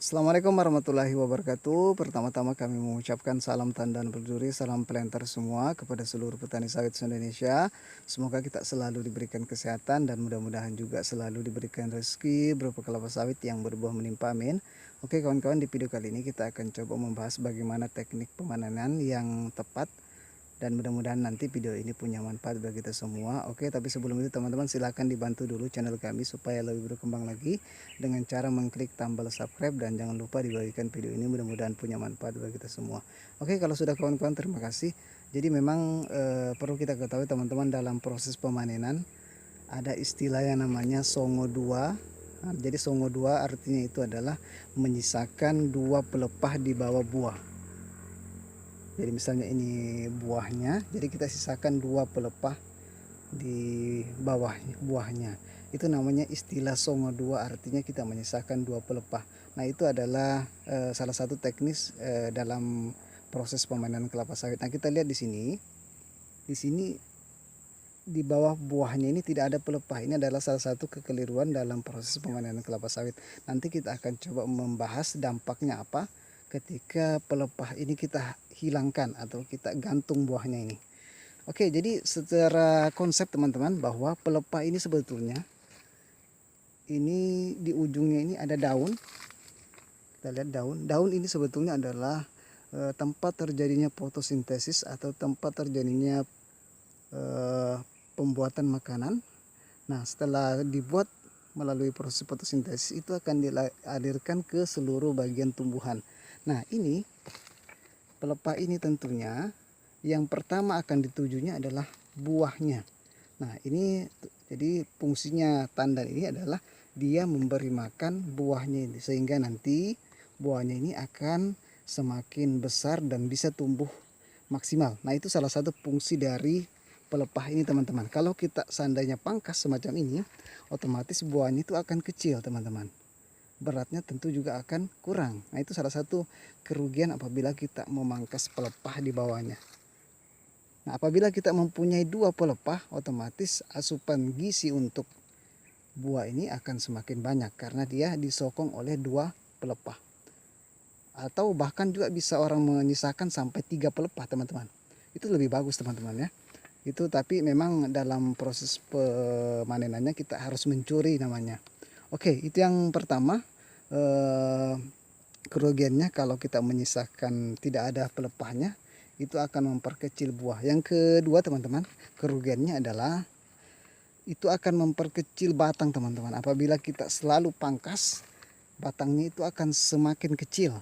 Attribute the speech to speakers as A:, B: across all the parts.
A: Assalamualaikum warahmatullahi wabarakatuh. Pertama-tama kami mengucapkan salam tandan berduri, salam planter semua kepada seluruh petani sawit se-Indonesia. Semoga kita selalu diberikan kesehatan dan mudah-mudahan juga selalu diberikan rezeki berupa kelapa sawit yang berbuah menimpa, amin. Oke kawan-kawan, di video kali ini kita akan coba membahas bagaimana teknik pemanenan yang tepat, dan mudah-mudahan nanti video ini punya manfaat bagi kita semua. Oke, tapi sebelum itu teman-teman silahkan dibantu dulu channel kami supaya lebih berkembang lagi dengan cara mengklik tombol subscribe, dan jangan lupa dibagikan video ini, mudah-mudahan punya manfaat bagi kita semua. Oke, kalau sudah kawan-kawan, terima kasih. Jadi memang perlu kita ketahui teman-teman, dalam proses pemanenan ada istilah yang namanya songo dua. Nah, jadi songo dua artinya itu adalah menyisakan dua pelepah di bawah buah. Jadi misalnya ini buahnya, jadi kita sisakan dua pelepah di bawah buahnya. Itu namanya istilah songo dua, artinya kita menyisakan dua pelepah. Nah itu adalah salah satu teknis dalam proses pemanenan kelapa sawit. Nah kita lihat di sini di bawah buahnya ini tidak ada pelepah. Ini adalah salah satu kekeliruan dalam proses pemanenan kelapa sawit. Nanti kita akan coba membahas dampaknya apa ketika pelepah ini kita hilangkan atau kita gantung buahnya ini. Oke, jadi secara konsep teman-teman, bahwa pelepah ini sebetulnya ini di ujungnya ini ada daun. Kita lihat daun ini sebetulnya adalah tempat terjadinya fotosintesis atau tempat terjadinya pembuatan makanan. Nah setelah dibuat melalui proses fotosintesis, itu akan dialirkan ke seluruh bagian tumbuhan. Nah ini pelepah ini tentunya yang pertama akan ditujunya adalah buahnya. Nah ini jadi fungsinya tandan ini adalah dia memberi makan buahnya ini, sehingga nanti buahnya ini akan semakin besar dan bisa tumbuh maksimal. Nah itu salah satu fungsi dari pelepah ini teman-teman. Kalau kita seandainya pangkas semacam ini, otomatis buahnya itu akan kecil teman-teman. Beratnya tentu juga akan kurang. Nah itu salah satu kerugian apabila kita memangkas pelepah di bawahnya. Nah apabila kita mempunyai dua pelepah, otomatis asupan gizi untuk buah ini akan semakin banyak karena dia disokong oleh dua pelepah. Atau bahkan juga bisa orang menyisakan sampai 3 pelepah teman-teman. Itu lebih bagus teman-teman ya. Itu tapi memang dalam proses pemanenannya kita harus mencuri namanya. Oke, itu yang pertama. Kerugiannya kalau kita menyisakan tidak ada pelepahnya, itu akan memperkecil buah. Yang kedua teman-teman, kerugiannya adalah itu akan memperkecil batang teman-teman. Apabila kita selalu pangkas, batangnya itu akan semakin kecil.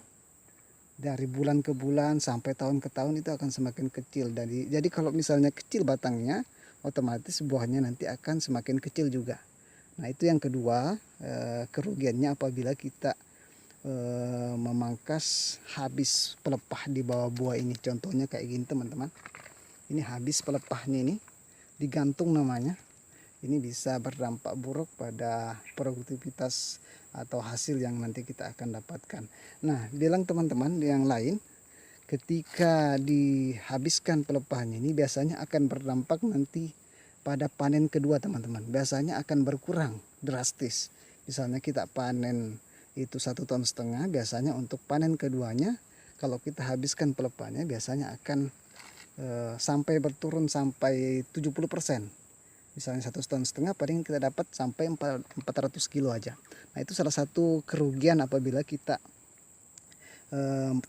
A: Dari bulan ke bulan sampai tahun ke tahun itu akan semakin kecil. Jadi kalau misalnya kecil batangnya, otomatis buahnya nanti akan semakin kecil juga. Nah itu yang kedua, kerugiannya apabila kita memangkas habis pelepah di bawah buah ini. Contohnya kayak gini teman-teman, ini habis pelepahnya, ini digantung namanya. Ini bisa berdampak buruk pada produktivitas atau hasil yang nanti kita akan dapatkan. Nah bilang teman-teman yang lain, ketika dihabiskan pelepahnya ini biasanya akan berdampak nanti pada panen kedua teman-teman. Biasanya akan berkurang drastis. Misalnya kita panen itu 1,5 ton, biasanya untuk panen keduanya kalau kita habiskan pelepahnya biasanya akan sampai berturun sampai 70%. Misalnya 1,5 ton, paling kita dapat sampai 400 kilo aja. Nah itu salah satu kerugian apabila kita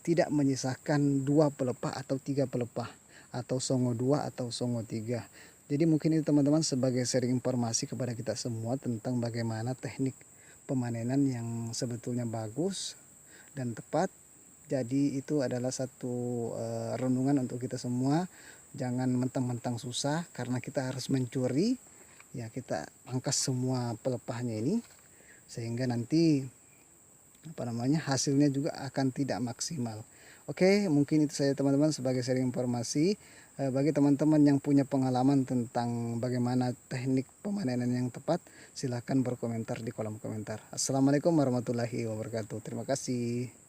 A: tidak menyisakan 2 pelepah atau 3 pelepah, atau songo 2 atau songo 3. Jadi mungkin itu teman-teman sebagai sharing informasi kepada kita semua tentang bagaimana teknik pemanenan yang sebetulnya bagus dan tepat. Jadi itu adalah satu renungan untuk kita semua. Jangan mentang-mentang susah karena kita harus mencuri. Ya kita pangkas semua pelepahnya ini sehingga nanti hasilnya juga akan tidak maksimal. Oke, mungkin itu saja teman-teman sebagai sharing informasi. Bagi teman-teman yang punya pengalaman tentang bagaimana teknik pemanenan yang tepat, silahkan berkomentar di kolom komentar. Assalamualaikum warahmatullahi wabarakatuh. Terima kasih.